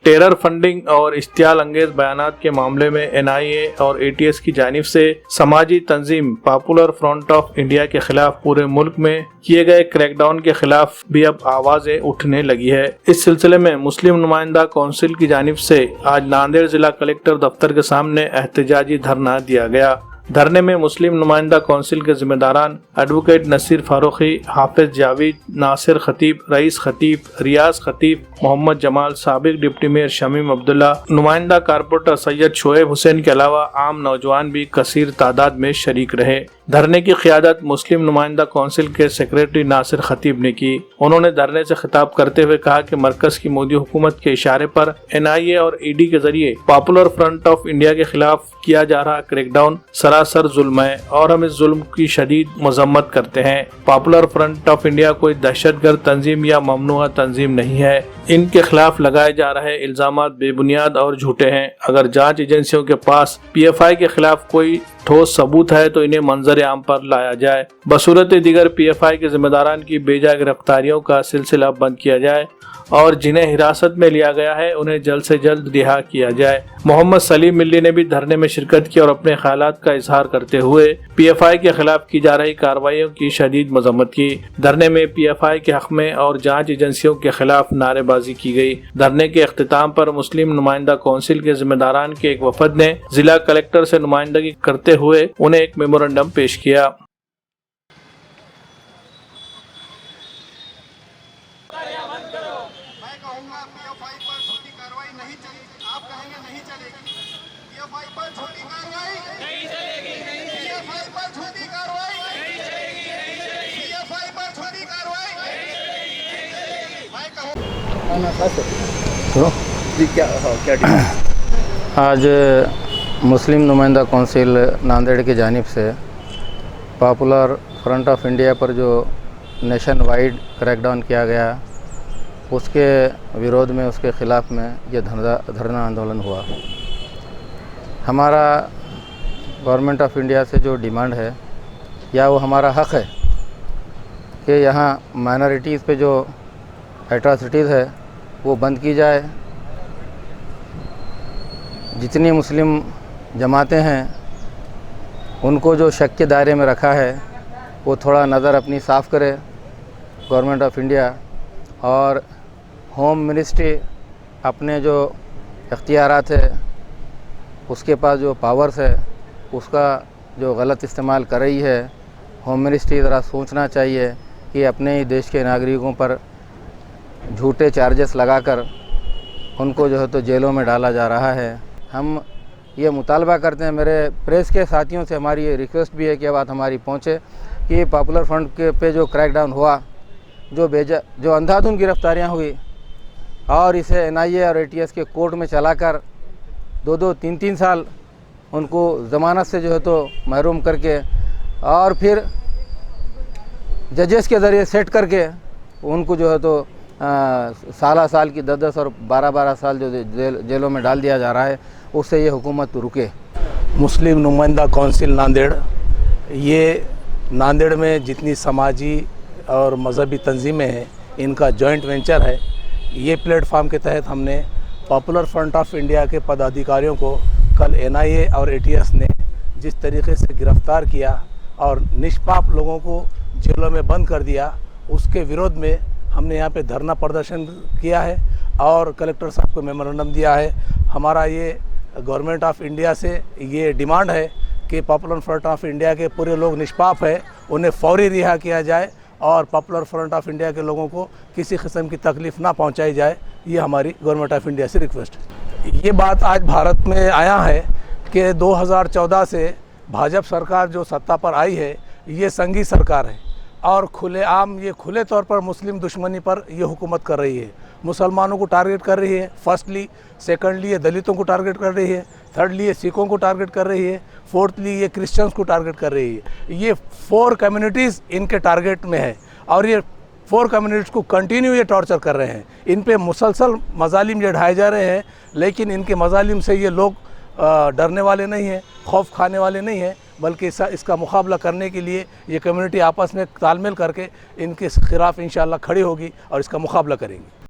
Terror funding और इश्तियाल अंगेज बयानात के मामले में एनआईए और एटीएस की जानिब से समाजी तंजीम पॉपुलर फ्रंट ऑफ इंडिया के खिलाफ पूरे मुल्क में किए गए क्रैकडाउन के खिलाफ भी अब आवाजें उठने लगी है। इस सिलसिले में मुस्लिम नुमाइंदा कौंसिल की जानिब से आज नांदेड़ जिला कलेक्टर दफ्तर के सामने एहतजाजी धरना दिया गया। धरने में मुस्लिम नुमाइंदा कौंसिल के जिम्मेदारान एडवोकेट नसीर फारूकी, हाफिज जावेद, नासिर खतीब, रईस खतीब, रियाज खतीब, मोहम्मद जमाल, साबिक डिप्टी मेयर शमीम अब्दुल्ला, नुमाइंदा कारपोरेटर सैयद शोएब हुसैन के अलावा आम नौजवान भी कसीर तादाद में शरीक रहे। धरने की क़ियादत मुस्लिम नुमाइंदा कौंसिल के सेक्रेटरी नासिर खतीब ने की। उन्होंने धरने से खिताब करते हुए कहा कि मरकज की मोदी हुकूमत के इशारे पर एनआईए और ईडी के जरिए पॉपुलर फ्रंट ऑफ इंडिया के खिलाफ किया जा रहा क्रैकडाउन सरासर जुल्म है और हम इस जुल्म की शदीद मजम्मत करते हैं। पॉपुलर फ्रंट ऑफ इंडिया कोई दहशतगर्द तंजीम या ममनुआ तंजीम नहीं है। इनके खिलाफ लगाए जा रहे इल्जामात बेबुनियाद और झूठे हैं। अगर जांच एजेंसियों के पास पीएफआई के खिलाफ कोई ठोस सबूत है तो इन्हें मंजर आम पर लाया जाए। बसूरत दीगर पीएफआई के जिम्मेदारान की बेजा गिरफ्तारियों का सिलसिला बंद किया जाए और जिन्हें हिरासत में लिया गया है उन्हें जल्द से जल्द रिहा किया जाए। मोहम्मद सलीम मिल्ली ने भी धरने में शिरकत की और अपने ख्यालात का इजहार करते हुए पीएफआई के खिलाफ की जा रही कार्रवाइयों की शदीद मजम्मत की। धरने में पीएफआई के हक में और जांच एजेंसियों के खिलाफ नारेबाजी की गई। धरने के अख्तिताम पर मुस्लिम नुमाइंदा कौंसिल के जिम्मेदारान के एक वफद ने जिला कलेक्टर से नुमाइंदगी करते हुए उन्हें एक मेमोरेंडम पेश किया। पीएफआई पर छोटी कार्रवाई नहीं चलेगी। आप कहेंगे नहीं चलेगी। पीएफआई पर छोटी कार्रवाई नहीं चलेगी। पीएफआई पर छोटी कार्रवाई नहीं चलेगी। पीएफआई पर छोटी कार्रवाई मैं कहूँ आज मुस्लिम नुमाइंदा कौंसिल नांदेड़ की जानिब से पॉपुलर फ्रंट ऑफ इंडिया पर जो नेशन वाइड क्रैकडाउन किया गया उसके विरोध में, उसके ख़िलाफ़ में ये धरना आंदोलन हुआ। हमारा गवर्नमेंट ऑफ इंडिया से जो डिमांड है या वो हमारा हक़ है कि यहाँ माइनॉरिटीज़ पे जो एट्रॉसिटीज़ है वो बंद की जाए। जितनी मुस्लिम जमातें हैं उनको जो शक के दायरे में रखा है वो थोड़ा नज़र अपनी साफ़ करे गवर्नमेंट ऑफ इंडिया, और होम मिनिस्ट्री अपने जो इख्तियारात है, उसके पास जो पावर्स है, उसका जो गलत इस्तेमाल कर रही है। होम मिनिस्ट्री ज़रा सोचना चाहिए कि अपने ही देश के नागरिकों पर झूठे चार्जेस लगाकर उनको जो है तो जेलों में डाला जा रहा है। हम ये मुतालबा करते हैं, मेरे प्रेस के साथियों से हमारी ये रिक्वेस्ट भी है कि बात हमारी पहुँचे कि पॉपुलर फ्रंट के पे जो क्रैकडाउन हुआ, जो अंधाधुंध गिरफ्तारियां हुई और इसे एनआईए और एटीएस के कोर्ट में चलाकर 2-2, 3-3 साल उनको ज़मानत से जो है तो महरूम करके और फिर जजेस के ज़रिए सेट करके उनको जो है तो साल की 10-10 और 12-12 साल जो जेलों में डाल दिया जा रहा है, उससे ये हुकूमत रुके। मुस्लिम नुमाइंदा कौंसिल नांदेड़, ये नांदेड़ में जितनी समाजी और मज़हबी तंजीमें हैं इनका जॉइंट वेंचर है। ये प्लेटफार्म के तहत हमने पॉपुलर फ्रंट ऑफ इंडिया के पदाधिकारियों को कल एनआईए और एटीएस ने जिस तरीके से गिरफ़्तार किया और निष्पाप लोगों को जेलों में बंद कर दिया, उसके विरोध में हमने यहाँ पे धरना प्रदर्शन किया है और कलेक्टर साहब को मेमोरेंडम दिया है। हमारा ये गवर्नमेंट ऑफ इंडिया से ये डिमांड है कि पॉपुलर फ्रंट ऑफ इंडिया के पूरे लोग निष्पाप है, उन्हें फौरी रिहा किया जाए और पॉपुलर फ्रंट ऑफ इंडिया के लोगों को किसी किस्म की तकलीफ़ ना पहुंचाई जाए। ये हमारी गवर्नमेंट ऑफ इंडिया से रिक्वेस्ट है। ये बात आज भारत में आया है कि 2014 से भाजपा सरकार जो सत्ता पर आई है, ये संघी सरकार है और खुलेआम ये खुले तौर पर मुस्लिम दुश्मनी पर ये हुकूमत कर रही है। मुसलमानों को टारगेट कर रही है, फर्स्टली, सेकंडली ये दलितों को टारगेट कर रही है, थर्डली ये सिखों को टारगेट कर रही है, फोर्थली ये क्रिश्चियंस को टारगेट कर रही है। ये 4 कम्युनिटीज़ इनके टारगेट में है और ये 4 कम्युनिटीज़ को कंटिन्यू ये टॉर्चर कर रहे हैं। इन पे मुसलसल मजालिम ये ढाए जा रहे हैं, लेकिन इनके मजालिम से ये लोग डरने वाले नहीं हैं, खौफ खाने वाले नहीं हैं, बल्कि इसका मुकाबला करने के लिए ये कम्युनिटी आपस में तालमेल करके इनके खिलाफ इंशाअल्लाह खड़ी होगी और इसका मुकाबला करेंगी।